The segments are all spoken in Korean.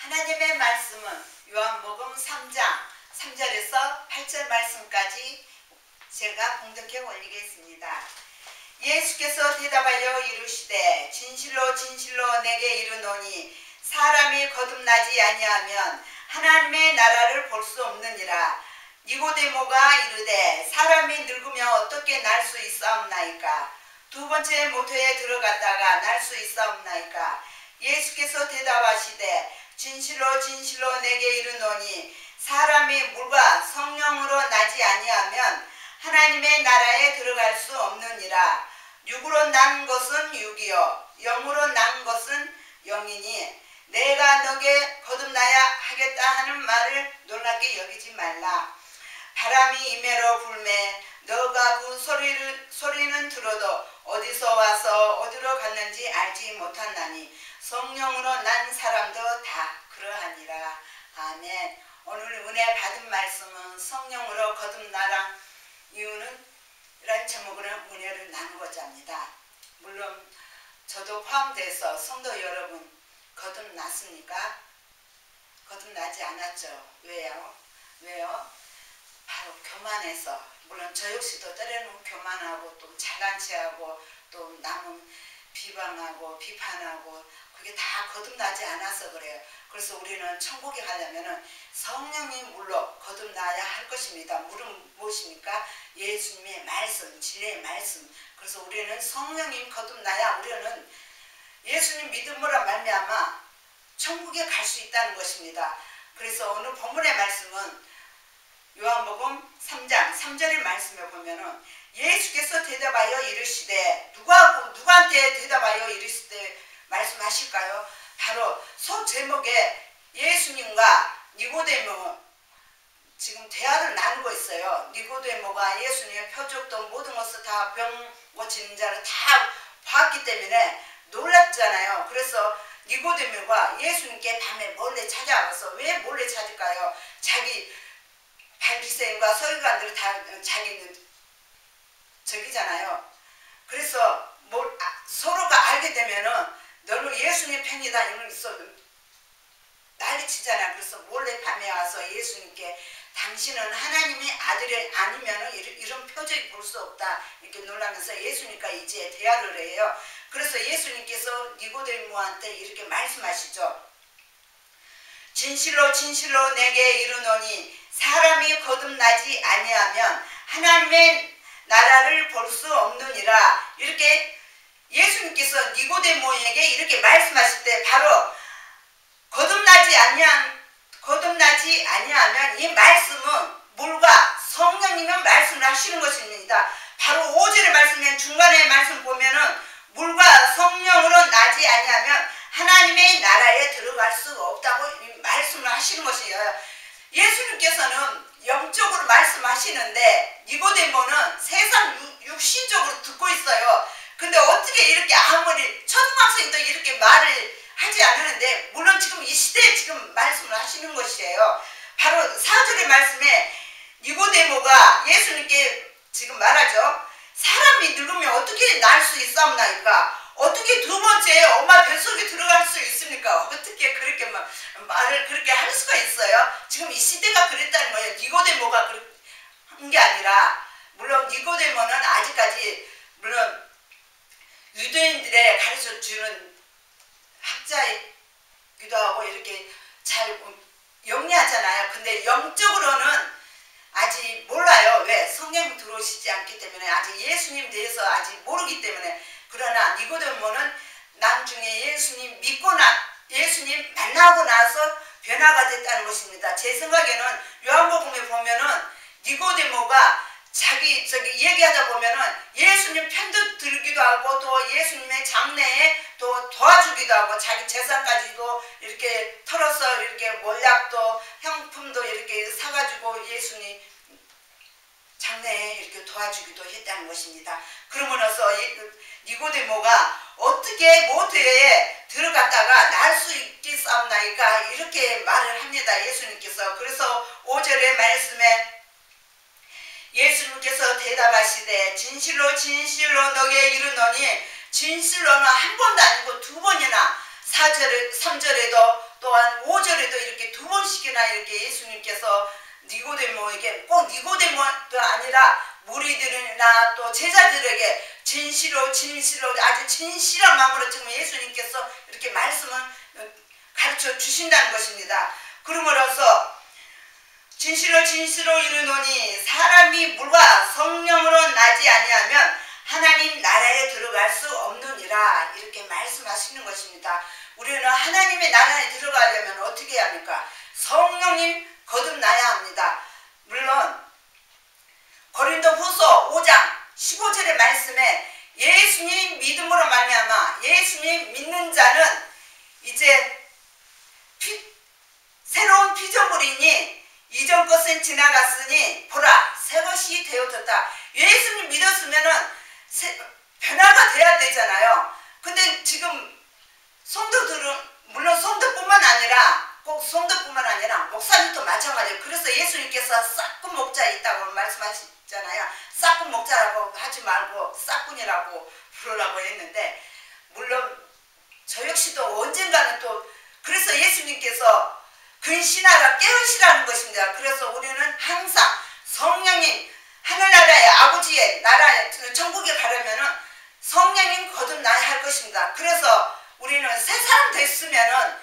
하나님의 말씀은 요한복음 3장 3절에서 8절 말씀까지 제가 봉독해 올리겠습니다. 예수께서 대답하여 이르시되 진실로 진실로 내게 이르노니 사람이 거듭나지 아니하면 하나님의 나라를 볼 수 없느니라. 니고데모가 이르되 사람이 늙으면 어떻게 날 수 있사옵나이까? 두 번째 모태에 들어갔다가 날 수 있사옵나이까? 예수께서 대답하시되 진실로 진실로 내게 이르노니 사람이 물과 성령으로 나지 아니하면 하나님의 나라에 들어갈 수 없느니라. 육으로 난 것은 육이요 영으로 난 것은 영이니 내가 너게 거듭나야 하겠다 하는 말을 놀랍게 여기지 말라. 바람이 임해로 불매 너가 그 소리는 들어도 어디서 와서 어디로 갔는지 알지 못한다니 성령으로 난 사람도 다 그러하니라. 아멘. 오늘 은혜 받은 말씀은 성령으로 거듭나라 이유는 이란 제목으로 은혜를 나누고자 합니다. 물론 저도 포함돼서 성도 여러분 거듭났습니까? 거듭나지 않았죠. 왜요? 바로 교만해서, 물론 저 역시도 때로는 교만하고 또 잘난 체하고 또 남은 비방하고 비판하고 그게 다 거듭나지 않아서 그래요. 그래서 우리는 천국에 가려면 성령이 물로 거듭나야 할 것입니다. 물은 무엇입니까? 예수님의 말씀, 진리의 말씀. 그래서 우리는 성령이 거듭나야 우리는 예수님 믿음으로 말미암아 천국에 갈 수 있다는 것입니다. 그래서 오늘 본문의 말씀은 요한복음 3장 3절의 말씀에 보면은 예수께서 대답하여 이르시되 누구한테 대답하여 이르시되 말씀하실까요? 바로 소 제목에 예수님과 니고데모 지금 대화를 나누고 있어요. 니고데모가 예수님의 표적도 모든 것을 다 병 고치는 자를 다 봤기 때문에 놀랐잖아요. 그래서 니고데모가 예수님께 밤에 몰래 찾아와서, 왜 몰래 찾을까요? 자기 바리새인과 서기관들이 다 자기는 적이잖아요. 그래서 서로가 알게 되면은 너는 예수님 팬이다 이러면서 난리치잖아요. 그래서 몰래 밤에 와서 예수님께 당신은 하나님의 아들이 아니면 이런 표적이 볼 수 없다 이렇게 놀라면서 예수님과 이제 대화를 해요. 그래서 예수님께서 니고데모한테 이렇게 말씀하시죠. 진실로 진실로 내게 이르노니 사람이 거듭나지 아니하면 하나님의 나라를 볼 수 없느니라. 이렇게 예수님께서 니고데모에게 이렇게 말씀하실 때 바로 거듭나지 아니하면 이 말씀은 물과 성령님은 말씀을 하시는 것입니다. 바로 5절의 말씀에 중간에 말씀 보면은 물과 성령으로 나지 아니하면 하나님의 나라에 들어갈 수 없다고 말씀을 하시는 것이에요. 예수님께서는 영적으로 말씀하시는데 니고데모는 세상 육신적으로 듣고 있어요. 근데 어떻게 이렇게 아무리 초등학생도 이렇게 말을 하지 않으는데, 물론 지금 이 시대에 지금 말씀을 하시는 것이에요. 바로 4절의 말씀에 니고데모가 예수님께 지금 말하죠. 사람이 늙으면 어떻게 날 수 있사옵나이까? 어떻게 두 번째 엄마 뱃속에 들어갈 수 있습니까? 어떻게 그렇게 말을 그렇게 할 수가 있어요? 지금 이 시대가 그랬다는 거예요. 니고데모가 한 게 아니라, 물론 니고데모는 아직까지 물론 유대인들의 가르쳐 주는 학자이기도 하고 이렇게 잘 영리하잖아요. 근데 영적으로는 아직 몰라요. 왜? 성령이 들어오시지 않기 때문에 아직 예수님 대해서 아직 모르기 때문에. 그러나 니고데모는 나중에 예수님 예수님 만나고 나서 변화가 됐다는 것입니다. 제 생각에는 요한복음에 보면은 니고데모가 자기 얘기하다 보면은 예수님 편도 들기도 하고 또 예수님의 장래에 또 도와주기도 하고 자기 재산까지도 이렇게 털어서 이렇게 몰약도 형품도 이렇게 사가지고 예수님 장래에 이렇게 도와주기도 했다는 것입니다. 그러면서 니고데모가 어떻게 모태에 들어갔다가 날 수 있겠사옵나이까 이렇게 말을 합니다. 예수님께서. 그래서 5절의 말씀에 예수님께서 대답하시되 진실로 진실로 너게 이르노니, 진실로는 한 번도 아니고 두 번이나 3절에도 또한 5절에 니고데모에게, 꼭 니고데모도 아니라 무리들이나 또 제자들에게 진실로 아주 진실한 마음으로 지금 예수님께서 이렇게 말씀을 가르쳐 주신다는 것입니다. 그러므로서 진실로 이르노니 사람이 물과 성령으로 나지 아니하면 하나님 나라에 들어갈 수 없느니라, 이렇게 말씀하시는 것입니다. 우리는 하나님의 나라에 들어가려면 어떻게 해야 합니까? 성령님 거듭나야 합니다. 물론 고린도후서 5장 15절의 말씀에 예수님 믿음으로 말미암아 예수님 믿는 자는 이제 새로운 피조물이니 이전 것은 지나갔으니 보라 새 것이 되어졌다. 예수님 믿었으면은 변화가 돼야 되잖아요. 근데 지금 성도들은 물론 성도뿐만 아니라 목사님도 마찬가지예요. 그래서 예수님께서 싹군 목자 있다고 말씀하시잖아요. 싹군 목자라고 하지 말고 싹군이라고 부르라고 했는데, 물론 저 역시도 언젠가는 또 그래서 예수님께서 근신하라 깨우시라는 것입니다. 그래서 우리는 항상 성령님 하늘나라의 아버지의 나라에 천국에 가려면은 성령님 거듭나야 할 것입니다. 그래서 우리는 새 사람 됐으면은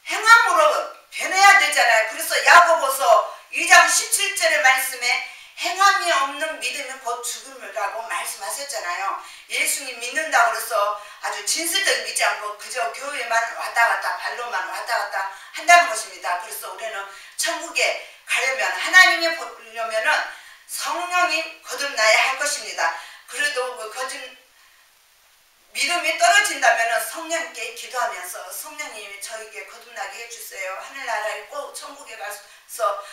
행함으로 변해야 되잖아요. 그래서 야고보서 2장 17절의 말씀에 행함이 없는 믿음이 곧 죽음이라고 말씀하셨잖아요. 예수님 믿는다고 그래서 아주 진실되게 믿지 않고 그저 교회만 왔다 갔다 발로만 왔다 갔다 한다는 것입니다. 그래서 우리는 천국에 가려면 하나님이 보려면은 성령이 거듭나야 할 것입니다. 그래도 그 믿음이 떨어진다면 성령님께 기도하면서 성령님이 저에게 거듭나게 해주세요. 하늘나라에 꼭 천국에 가서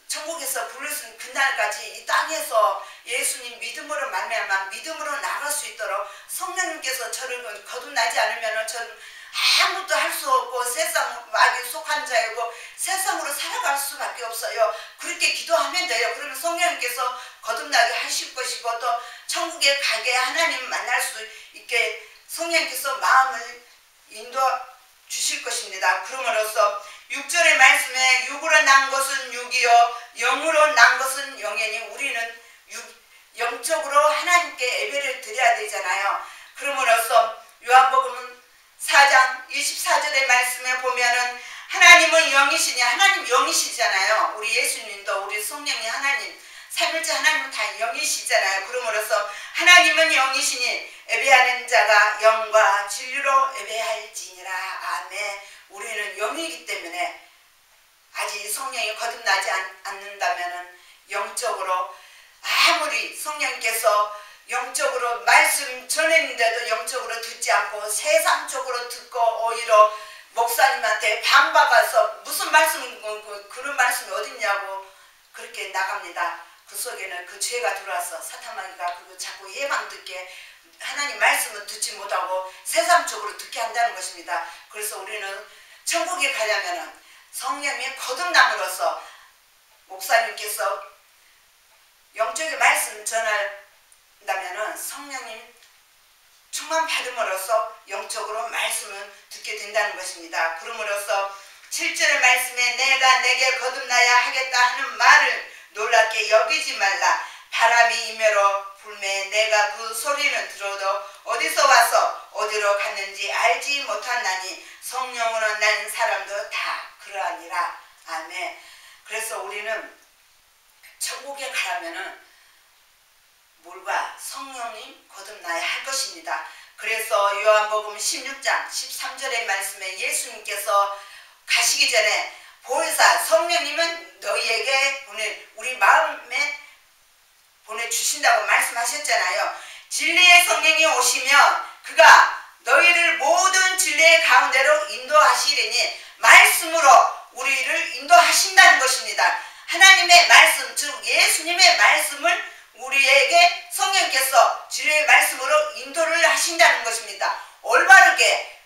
천국에서 부르신 그날까지 이 땅에서 예수님 믿음으로 말미암아 믿음으로 나갈 수 있도록 성령님께서 저를 거듭나지 않으면 저는 아무것도 할 수 없고 세상 마귀에 속한 자이고 세상으로 살아갈 수밖에 없어요. 그렇게 기도하면 돼요. 그러면 성령님께서 거듭나게 하실 것이고 또 천국에 가게 하나님 만날 수 있게 성령님께서 마음을 인도해 주실 것입니다. 그러므로서 6절의 말씀에 육으로 난 것은 육이요 영으로 난 것은 영이니 우리는 영적으로 하나님께 예배를 드려야 되잖아요. 그러므로서 요한복음 4장 24절의 말씀에 보면은 하나님은 영이시니 하나님 영이시잖아요. 우리 예수님도 우리 성령이 하나님 삼일째 하나님은 다 영이시잖아요. 그러므로서 하나님은 영이시니 예배하는 자가 영과 진리로 예배할지니라. 아멘. 우리는 영이기 때문에 아직 성령이 거듭나지 않는다면 영적으로 아무리 성령께서 영적으로 말씀 전했는데도 영적으로 듣지 않고 세상적으로 듣고 오히려 목사님한테 반박해서 무슨 말씀 그런 말씀이 어딨냐고 그렇게 나갑니다. 그 속에는 그 죄가 들어와서 사탄마귀가 그거 자꾸 예방 듣게 하나님 말씀을 듣지 못하고 세상적으로 듣게 한다는 것입니다. 그래서 우리는 천국에 가려면 성령이 거듭남으로써 목사님께서 영적인 말씀 전한다면 성령님 충만 받음으로써 영적으로 말씀을 듣게 된다는 것입니다. 그러므로서 7절의 말씀에 내가 내게 거듭나야 하겠다 하는 말을 놀랍게 여기지 말라. 바람이 임해로 불매 내가 그 소리는 들어도 어디서 와서 어디로 갔는지 알지 못하나니 성령으로 난 사람도 다 그러하니라. 아멘. 그래서 우리는 천국에 가려면은 물과 성령님 거듭나야 할 것입니다. 그래서 요한복음 16장 13절의 말씀에 예수님께서 가시기 전에 보혜사 성령님은 너희에게 우리 마음에 보내주신다고 말씀하셨잖아요. 진리의 성령이 오시면 그가 너희를 모든 진리의 가운데로 인도하시리니 말씀으로 우리를 인도하신다는 것입니다. 하나님의 말씀 즉 예수님의 말씀을 우리에게 성령께서 진리의 말씀으로 인도를 하신다는 것입니다. 올바르게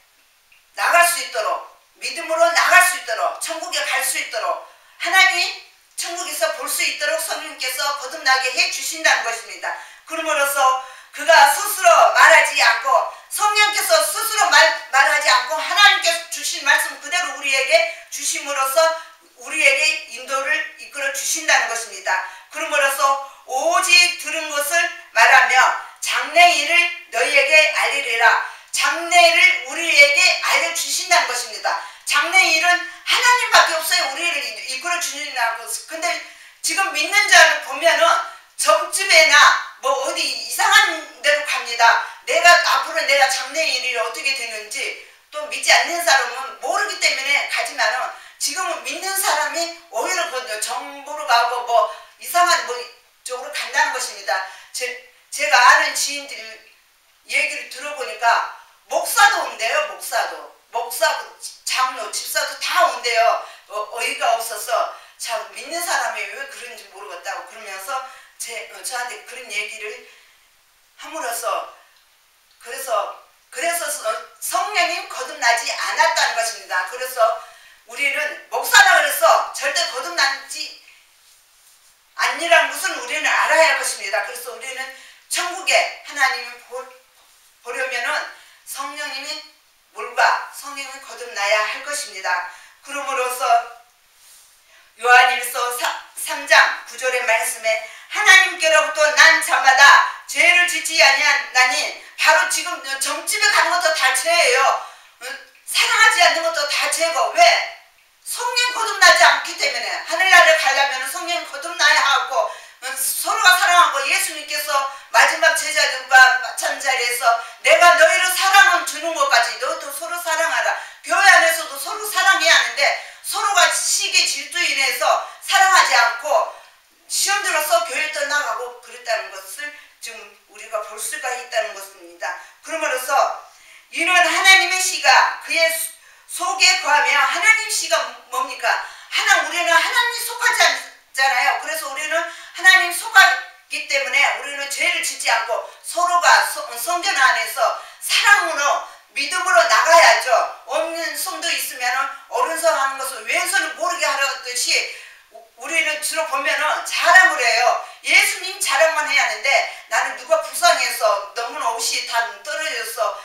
나갈 수 있도록 믿음으로 나갈 수 있도록 천국에 갈 수 있도록 하나님 천국에서 볼 수 있도록 성령께서 거듭나게 해주신다는 것입니다. 그러므로서 그가 스스로 말하지 않고 성령께서 스스로 말하지 않고 하나님께서 주신 말씀 그대로 우리에게 주심으로써 우리에게 인도를 이끌어 주신다는 것입니다. 그러므로서 오직 들은 것을 말하며 장래일을 너희에게 알리리라. 장래일을 우리에게 알려주신다는 것입니다. 장래일은 하나님밖에 없어요. 우리를 이끌어 주시라고. 근데 지금 믿는 자를 보면은 점집에나 뭐 어디 이상한 데로 갑니다. 앞으로 내가 장래일이 어떻게 되는지 또 믿지 않는 사람은 모르기 때문에 가지만은 지금은 믿는 사람이 오히려 정보로 가고 뭐 이상한 뭐 쪽으로 간다는 것입니다. 제가 아는 지인들 얘기를 들어보니까 목사도 온대요. 목사도 장로 집사도 다 온대요. 어이가 없어서 참 믿는 사람이 왜 그런지 모르겠다고 그러면서 저한테 그런 얘기를 함으로써 그래서 성령이 거듭나지 않았다는 것입니다. 그래서 우리는 목사라 그래서 절대 거듭나지 않으라는 것은 우리는 알아야 할 것입니다. 그래서 우리는 천국에 하나님을 보려면은 성령님이 물과 성령이 거듭나야 할 것입니다. 그러므로서 요한일서 3장 9절의 말씀에 하나님께로부터 난 자마다 죄를 짓지 아니하나니 바로 지금 점집에 가는 것도 다 죄예요. 사랑하지 않는 것도 다 죄고 왜? 성령 거듭나지 않기 때문에 하늘나라를 가려면 성령 거듭나야 하고 서로가 사랑하고 예수님께서 마지막 제자들과 마찬 자리에서 내가 너희를 사랑을 주는 것까지 너희도 서로 사랑하라. 교회 안에서도 서로 사랑해야 하는데 서로가 시기 질투 인해서 사랑하지 않고 시험 들어서 교회 떠나가고 그랬다는 것을 지금 우리가 볼 수가 있다는 것입니다. 그러므로서 이는 하나님의 씨가 그의 속에 거하며 하나님 씨가 뭡니까? 우리는 하나님 속하지 않잖아요. 그래서 우리는 하나님 속하기 때문에 우리는 죄를 짓지 않고 서로가 성전 안에서 사랑으로 믿음으로 나가야죠. 없는 손도 있으면 오른손 하는 것을 왼손을 모르게 하듯이 우리는 주로 보면은 자랑을 해요. 예수님 자랑만 해야 하는데 나는 누가 불쌍해서 너무나 옷이 다 떨어져서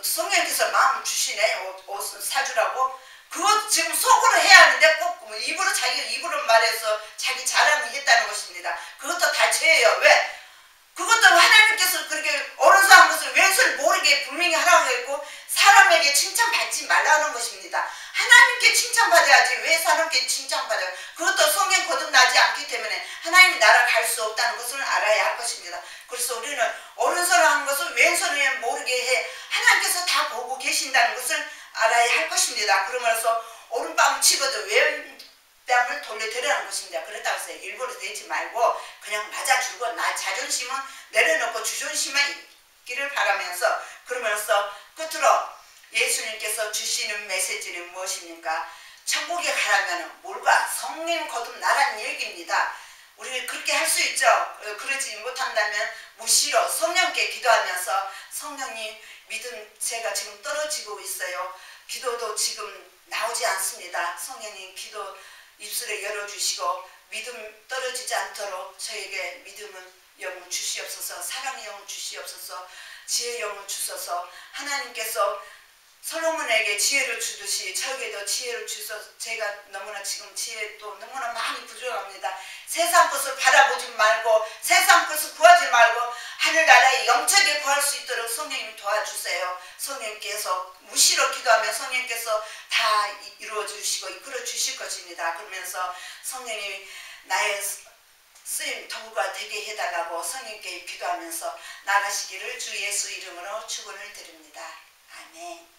성령께서 마음을 주시네 옷을 사주라고 그것 지금 속으로 해야 하는데 꼭 입으로 자기 입으로 말해서 자기 자랑을 했다는 것입니다. 그것도 다 죄예요. 왜? 그것도 하나님께서 그렇게 오른손 한 것을 왼손을 모르게 분명히 하라고 했고 사람에게 칭찬받지 말라는 것입니다. 하나님께 칭찬받아야지 왜 사람께 칭찬받아요? 그것도 성령 거듭나지 않기 때문에 하나님 나라 갈 수 없다는 것을 알아야 할 것입니다. 그래서 우리는 오른손을 한 것을 왼손을 모르게 해 하나님께서 다 보고 계신다는 것을 알아야 할 것입니다. 그러면서 오른뺨을 치고도 왼뺨을 돌려드리라는 것입니다. 그렇다고 해서 일부러 되지 말고 그냥 맞아주고 나 자존심은 내려놓고 주존심만 있기를 바라면서 그러면서 끝으로 예수님께서 주시는 메시지는 무엇입니까? 천국에 가려면 물과 성령 거듭나라는 얘기입니다. 우리 그렇게 할 수 있죠. 그러지 못한다면 무시로 성령께 기도하면서 성령님 믿음 제가 지금 떨어지고 있어요. 기도도 지금 나오지 않습니다. 성령님 기도 입술에 열어주시고 믿음 떨어지지 않도록 저에게 믿음은 영을 주시옵소서. 사랑의 영을 주시옵소서. 지혜의 영을 주소서. 하나님께서 솔로몬에게 지혜를 주듯이 저에게도 지혜를 주셔서 제가 너무나 지금 지혜도 너무나 많이 부족합니다. 세상 것을 바라보지 말고 세상 것을 구하지 말고 하늘나라에 영적에 구할 수 있도록 성령님 도와주세요. 성령님께서 무시로 기도하면 성령님께서 다 이루어 주시고 이끌어 주실 것입니다. 그러면서 성령님이 나의 쓰임 도구가 되게 해달라고 성령님께 기도하면서 나가시기를 주 예수 이름으로 축원을 드립니다. 아멘.